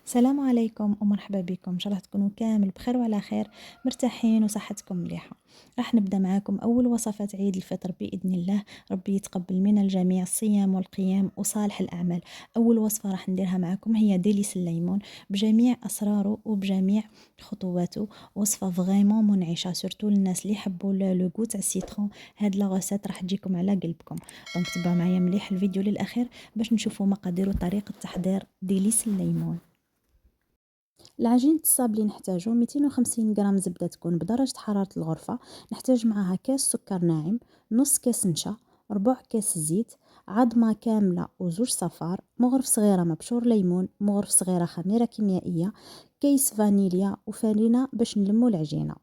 السلام عليكم ومرحبا بكم، ان شاء الله تكونوا كامل بخير وعلى خير، مرتاحين وصحتكم مليحه. راح نبدا معاكم اول وصفات عيد الفطر باذن الله. ربي يتقبل من الجميع الصيام والقيام وصالح الاعمال. اول وصفه راح نديرها معاكم هي ديليس الليمون بجميع اسراره وبجميع خطواته. وصفه فريمون منعشه سورتو للناس اللي يحبوا لو غو تاع السيترون. هاد لا غوسيت راح تجيكم على قلبكم. دونك تبعوا معايا مليح الفيديو للاخير باش نشوفوا مقادير وطريقه تحضير ديليس الليمون. العجينة الصاب اللي نحتاجو 250 غرام زبدة تكون بدرجة حرارة الغرفة. نحتاج معاها كاس سكر ناعم، نص كاس نشا، ربع كاس زيت، عظمة كاملة وزوج صفار، مغرف صغيرة مبشور ليمون، مغرف صغيرة خميرة كيميائية، كيس فانيليا وفارينة باش نلمو العجينة.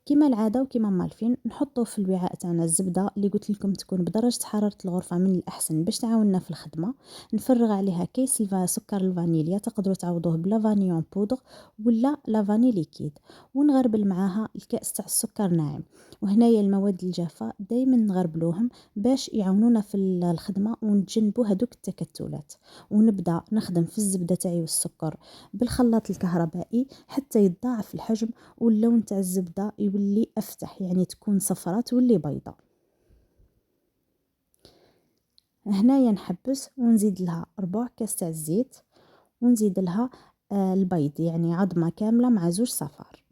كما العاده وكما مالفين نحطو في الوعاء تاعنا الزبده اللي قلت لكم تكون بدرجه حراره الغرفه من الاحسن باش تعاوننا في الخدمه. نفرغ عليها كيس سكر الفانيليا، تقدروا تعوضوه بلا فانيون بودر ولا لا فاني ليكيد، ونغربل معاها الكاس تاع السكر ناعم. وهنايا المواد الجافه دائما نغربلوهم باش يعاونونا في الخدمه ونتجنبوا هذوك التكتلات. ونبدا نخدم في الزبده تاعي والسكر بالخلاط الكهربائي حتى يتضاعف الحجم واللون تاع الزبدة يولي أفتح، يعني تكون صفرة تولي بيضة. هنايا نحبس ونزيد لها ربع كاس تاع الزيت، ونزيد لها البيض يعني عظمة كاملة مع زوج صفار،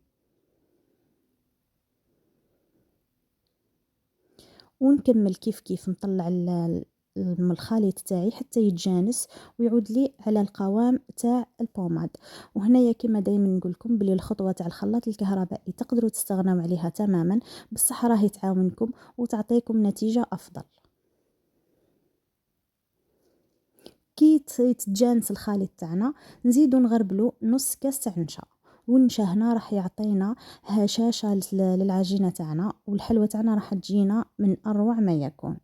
ونكمل كيف كيف نطلع الخليط تاعي حتى يتجانس ويعود لي على القوام تاع البوماد. وهنايا كما دائما نقول لكم بلي الخطوه تاع الخلاط الكهربائي تقدروا تستغنوا عليها تماما، بصح راهي تعاونكم وتعطيكم نتيجه افضل. كي يتجانس الخليط تاعنا نزيدو نغربلو نص كاس تاع نشا. والنشا هنا راح يعطينا هشاشه للعجينه تاعنا، والحلوه تاعنا راح تجينا من اروع ما يكون.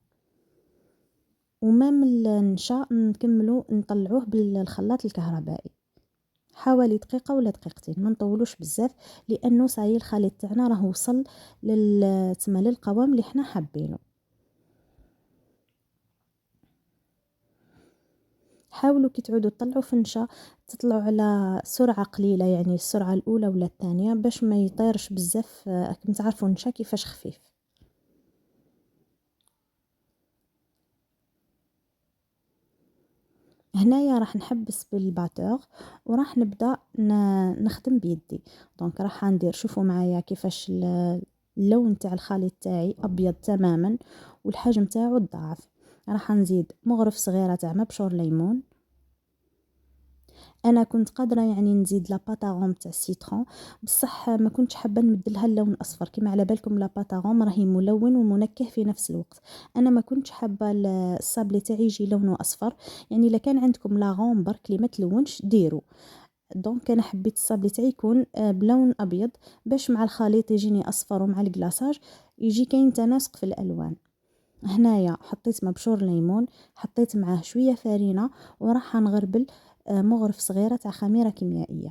ومام النشا نكملو نطلعوه بالخلاط الكهربائي حوالي دقيقه ولا دقيقتين، ما نطولوش بزاف لانه صايي الخليط تاعنا راه وصل للقوام اللي حنا حابينه. حاولوا كي تعودوا تطلعوا في النشا تطلعوا على سرعه قليله، يعني السرعه الاولى ولا الثانيه باش ما يطيرش بزاف. راكم تعرفوا النشا كيفاش خفيف. هنايا راح نحبس بالباتور وراح نبدا نخدم بيدي. دونك راح ندير، شوفوا معايا كيفاش اللون تاع الخليط تاعي ابيض تماما والحجم تاعو ضعف. راح نزيد مغرف صغيره تاع مبشور ليمون. انا كنت قادره يعني نزيد لاباطاغوم تاع السيترون، بصح ما كنتش حابه نبدلها اللون الاصفر. كما على بالكم لاباطاغوم راهي ملون ومنكه في نفس الوقت. انا ما كنتش حابه الصابلي تاعي يجي لونه اصفر. يعني الا كان عندكم لاغوم برك اللي ما تلونش ديروا. دونك انا حبيت الصابلي تاعي يكون بلون ابيض باش مع الخليط يجيني اصفر ومع الكلاصاج يجي كاين تناسق في الالوان. هنايا حطيت مبشور ليمون، حطيت معاه شويه فرينه، وراح نغربل مغرف صغيره تاع خميره كيميائيه.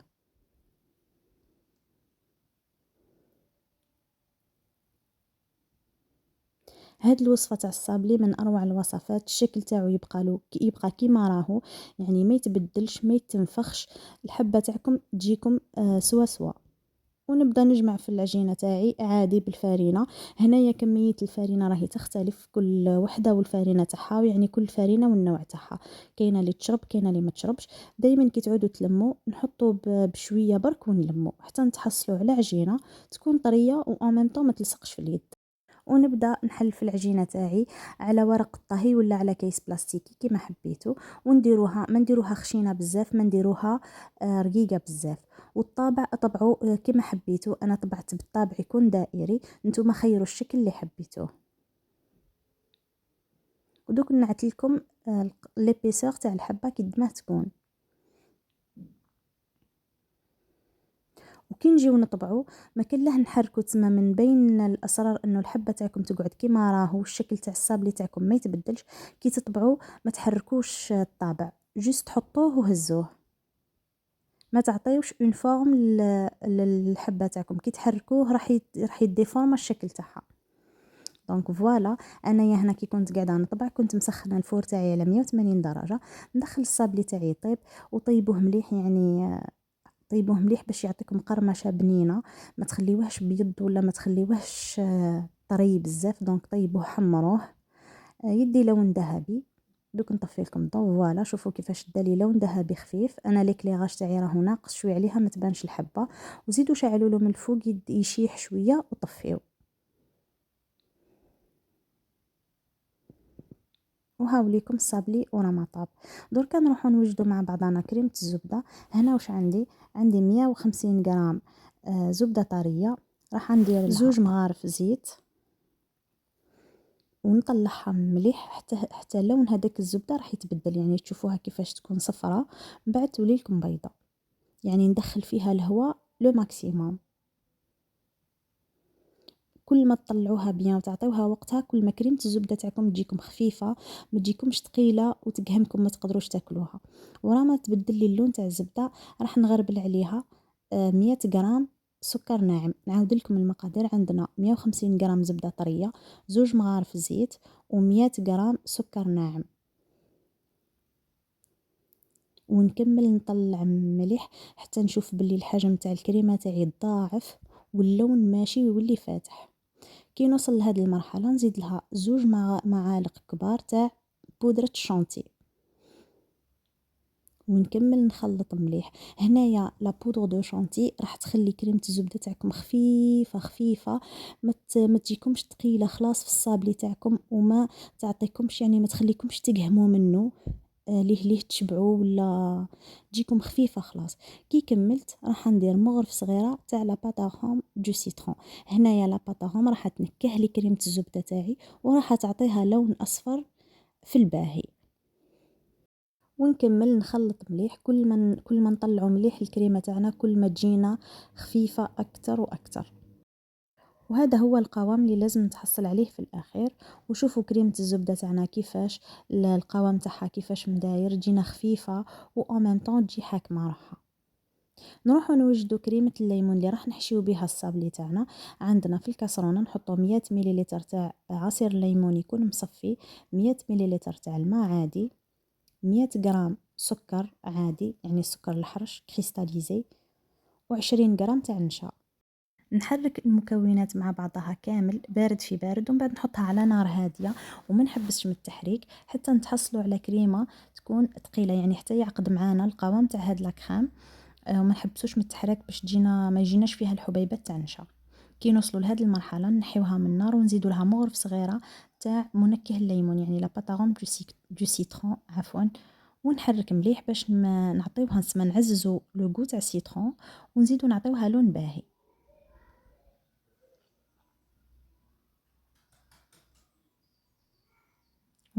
هاد الوصفه تاع الصابلي من اروع الوصفات. الشكل تاعو يبقى كيما راهو، يعني ما يتبدلش ما يتنفخش. الحبه تاعكم تجيكم سوا سوا. ونبدا نجمع في العجينه تاعي عادي بالفارينه. هنايا كميه الفارينه راهي تختلف كل وحده والفارينه تاعها، يعني كل فارينه والنوع تاعها. كاينه اللي تشرب كاينه اللي ما تشربش. دائما كي تعودوا تلموا نحطوا بشويه برك ونلموا حتى نتحصلوا على عجينه تكون طريه و ميم طون ما تلصقش في اليد. ونبدا نحل في العجينه تاعي على ورق الطهي ولا على كيس بلاستيكي كما حبيتوا. ونديروها ما نديروها خشينه بزاف، ما نديروها رقيقه بزاف. والطابع اطبعوا كما حبيتوا. انا طبعت بالطابع يكون دائري، نتوما خيروا الشكل اللي حبيتوه. ودوك نعت لكم ليبيسور تاع الحبه كيد ما تكون. وكي نجيو نطبعوا ما كلاه نحركوا تما من بين الاسرار انه الحبه تاعكم تقعد كيما راهو، الشكل تاع الصابلي تاعكم ما يتبدلش. كي تطبعوا ما تحركوش الطابع، جست حطوه وهزوه. ما تعطيوش اون فورم للحبه تاعكم. كي تحركوه راح يديفورم الشكل تاعها. دونك فوالا. انايا هنا كي كنت قاعده نطبع كنت مسخنه الفور تاعي على 180 درجه، ندخل الصابلي تاعي يطيب وطيبوه مليح، يعني طيبوه مليح باش يعطيكم قرمشه بنينه، ما تخليوهش بيض ولا ما تخليوهش طري بزاف. دونك طيبوه حمروه يدي لون ذهبي. دوك نطفي لكم الضو. فوالا شوفوا كيفاش دالي لون ذهبي خفيف. انا ليكليغاج تاعي راه ناقص شويه عليها ما تبانش الحبه، وزيدوا شعلوا له من الفوق يشيح شويه وطفيوه. وهاوليكم الصابلي وراه ما طاب. دركا نروحو نوجدوا مع بعضنا كريمه الزبده. هنا واش عندي 150 غرام زبده طريه، راح ندير لها 2 مغارف زيت ونطلعها مليح حتى لون هذاك الزبده راح يتبدل، يعني تشوفوها كيفاش تكون صفراء، من بعد تولي لكم بيضه. يعني ندخل فيها الهواء لو ماكسيموم. كل ما تطلعوها بيان وتعطيوها وقتها، كل ما كريمه الزبده تاعكم تجيكم خفيفه، ما تجيكمش ثقيله وتقهمكم ما تقدروش تاكلوها. ورا ما تبدل لي اللون تاع الزبده راح نغربل عليها 100 غرام سكر ناعم. نعاود لكم المقادير. عندنا 150 غرام زبده طريه، 2 مغارف زيت، و100 غرام سكر ناعم. ونكمل نطلع مليح حتى نشوف باللي الحجم تاع الكريمه تاعي تضاعف واللون ماشي ويولي فاتح. كي نوصل لهذه المرحله نزيد لها 2 معالق كبار تاع بودره الشانتي ونكمل نخلط مليح. هنايا لا بودره دو شانتي راح تخلي كريمه الزبده تاعكم خفيفه خفيفه، ما تجيكمش ثقيله خلاص في الصابلي تاعكم، وما تعطيكمش يعني ما تخليكمش تقهموا منه ليه تشبعوا ولا تجيكم خفيفه خلاص. كي كملت راح ندير مغرف صغيره تاع لا باتاغوم دو سيترون. هنايا لا باتاغوم راح تنكه لي كريمه الزبده تاعي وراح تعطيها لون اصفر في الباهي. ونكمل نخلط مليح. كل ما نطلعوا مليح الكريمه تاعنا كل ما تجينا خفيفه اكثر واكثر. وهذا هو القوام اللي لازم نتحصل عليه في الاخير. وشوفوا كريمه الزبده تاعنا كيفاش القوام تاعها كيفاش مداير، تجينا خفيفه و en même temps تجي حاكمه روحها. نروحوا نوجدوا كريمه الليمون اللي راح نحشيو بها الصابلي تاعنا. عندنا في الكاسرونه نحطوا 100 مليلتر تاع عصير الليمون يكون مصفي، 100 مليلتر تاع الماء عادي، 100 غرام سكر عادي يعني السكر الحرش كريستاليزي، و20 غرام تاع النشا. نحرك المكونات مع بعضها كامل بارد في بارد، ومن بعد نحطها على نار هاديه وما نحبسش من التحريك حتى نتحصلوا على كريمه تكون ثقيله، يعني حتى يعقد معانا القوام تاع هاد لاكريم. وما نحبسوش من التحريك باش تجينا ما يجيناش فيها الحبيبات تاع النشا. كي نوصلوا لهاد المرحله نحيوها من النار ونزيدوا لها مغرف صغيره تاع منكه الليمون يعني لا باتاغون دو سيترون عفوا. ونحرك مليح باش نعطيوها نسمى نعززوا لو غو تاع السيترون ونزيدوا نعطيوها لون باهي.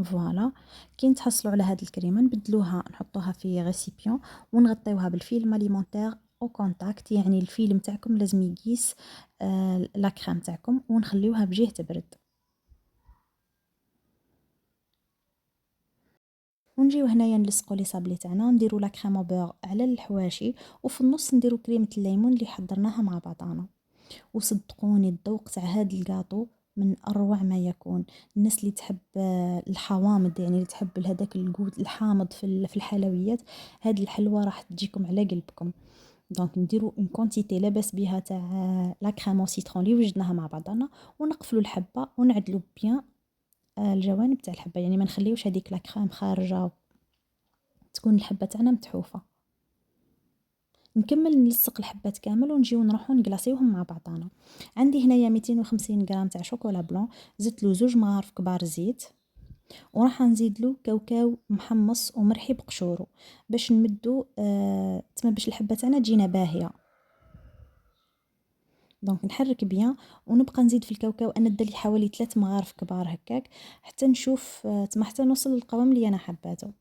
فوالا. كي نتحصلوا على هاد الكريمه نبدلوها نحطوها في غيسيبيون ونغطيوها بالفيلم اليمونتير او كونتاكت، يعني الفيلم تاعكم لازم يقيس لا كريم تاعكم، ونخليوها بجهه تبرد. ونجيو هنايا نلصقوا لي صابلي تاعنا، نديروا لا كريم بور على الحواشي، وفي النص نديروا كريمه الليمون اللي حضرناها مع بعضنا. وصدقوني الذوق تاع هاد الكاطو من اروع ما يكون. الناس اللي تحب الحوامض، يعني اللي تحب هذاك الجود الحامض في الحلويات، هاد الحلوى راح تجيكم على قلبكم. دونك نديروا اون كونتيتي لاباس بها تاع لا كريم او سيترون اللي وجدناها مع بعضنا، ونقفلوا الحبه ونعدلوا بيان الجوانب تاع الحبه، يعني ما نخليوش هذيك لا كريم خارجه، تكون الحبه تاعنا متحوفه. نكمل نلصق الحبات كامل ونجيو نروحو نكلاصيوهم مع بعضنا. عندي هنايا 250 غرام تاع شوكولا بلون، زدت له 2 مغارف كبار زيت، وراح نزيد له كاوكاو محمص ومرحي بقشورو باش نمدو تما باش الحبه تاعنا تجينا باهيه. دونك نحرك بيان ونبقى نزيد في الكاوكاو. انا دالي حوالي 3 مغارف كبار هكاك حتى نشوف تما حتى نوصل للقوام اللي انا حباته.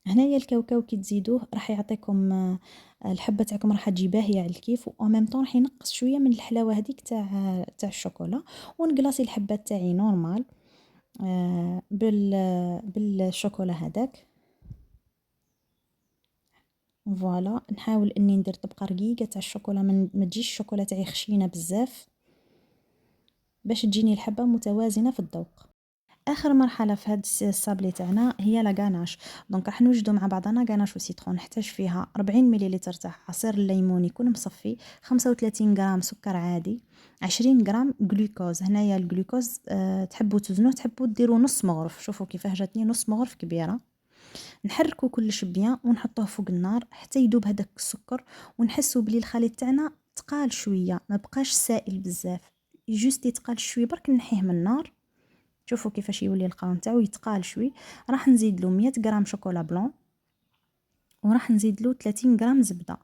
هنايا الكاوكاو كي تزيدوه راح يعطيكم الحبه تاعكم راح تجي باهيه على الكيف، و ميم طون راح ينقص شويه من الحلاوه هذيك تاع الشوكولا. ونقلاصي الحبات تاعي نورمال بالشوكولا هذاك. فوالا. نحاول اني ندير طبقه رقيقه تاع الشوكولا، ما تجيش الشوكولا تاعي خشينه بزاف، باش تجيني الحبه متوازنه في الذوق. اخر مرحله في هاد الصابلي تاعنا هي لا غاناش. دونك راح نوجدوا مع بعضنا غاناش وسيترون. نحتاج فيها 40 مليلتر تاع عصير الليمون يكون مصفي، 35 غرام سكر عادي، 20 غرام جلوكوز. هنايا الجلوكوز تحبوا توزنوه، تحبوا ديروا نص مغرف. شوفوا كيفاه جاتني نص مغرف كبيره. نحركو كلش بيان ونحطوه فوق النار حتى يذوب هذاك السكر، ونحسوا بلي الخليط تاعنا تقال شويه، ما بقاش سائل بزاف، جوست يتقال شويه برك. نحيه من النار. شوفوا كيفاش يولي القوام تاعو يتقال شوي. راح نزيد له 100 غرام شوكولا بلون، وراح نزيد له 30 غرام زبده،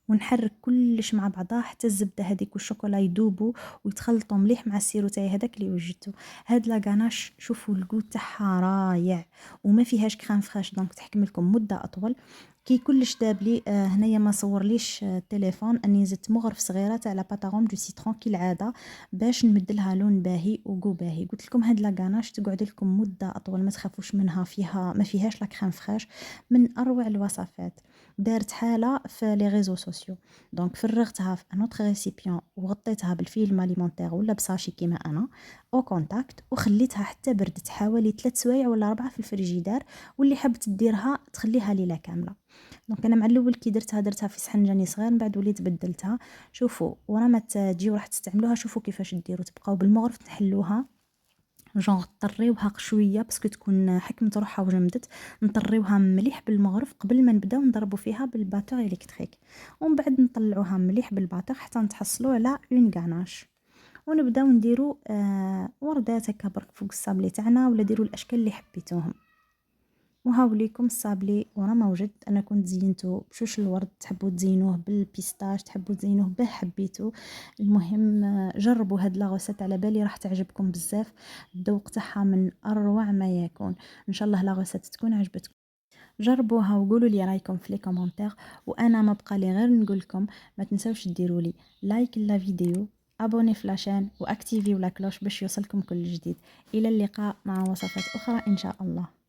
ونحرك كلش مع بعضها حتى الزبده هذيك والشوكولا يذوبوا ويتخلطوا مليح مع السيرو تاعي هذاك اللي وجدته. هاد لا غاناش شوفوا الجو تاعها رايع، وما فيهاش كريم فريش، دونك تحكم لكم مده اطول. كي كلش داب لي هنايا ما صورليش التليفون اني زدت مغرف صغيره تاع لا باتاغوم دو سيترون كالعاده باش نمد لها لون باهي وغو باهي. قلت لكم هاد لا غاناش تقعد لكم مده اطول، ما تخافوش منها، فيها ما فيهاش لا كريم فريش. من اروع الوصفات. دارت حاله في لي ريزو سوسيو. دونك فرغتها في انوتر ريسيبيون وغطيتها بالفيلم اليمونتير ولا بساشي كيما انا او كونتاكت، وخليتها حتى بردت حوالي 3 سوايع ولا 4 في الفريجيدار. واللي حبت ديرها تخليها ليله كامله. دونك انا مع الاول كي درتها في صحنجاني صغير، من بعد وليت بدلتها. شوفوا ورا ما تجيو راح تستعملوها، شوفوا كيفاش ديروا. تبقاو بالمغرف تحلوها جونغ طريوها شويه باسكو تكون حكمت روحها وجمدت. نطريوها مليح بالمغرف قبل ما نبداو نضربوا فيها بالباتور الكتريك، ومن بعد نطلعوها مليح بالباتور حتى نتحصلوا على اون غاناش. ونبداو نديروا وردات هكا برك فوق الصابلي تاعنا، ولا ديروا الاشكال اللي حبيتوهم. وهاوليكم الصابلي ورا ما وجد. انا كنت زينته بشوش الورد، تحبوا تزينوه بالبيستاش، تحبوا تزينوه به حبيتو. المهم جربوا هاد لاغوسيت، على بالي راح تعجبكم بزاف. الذوق تاعها من اروع ما يكون. ان شاء الله لاغوسيت تكون عجبتكم. جربوها وقولوا لي رايكم في لي كومونتير. وانا ما بقى لي غير نقول لكم ما تنسوش ديروا لي لايك لا فيديو، ابوني في لاشين، واكتيفيو لا كلوش باش يوصلكم كل جديد. الى اللقاء مع وصفات اخرى ان شاء الله.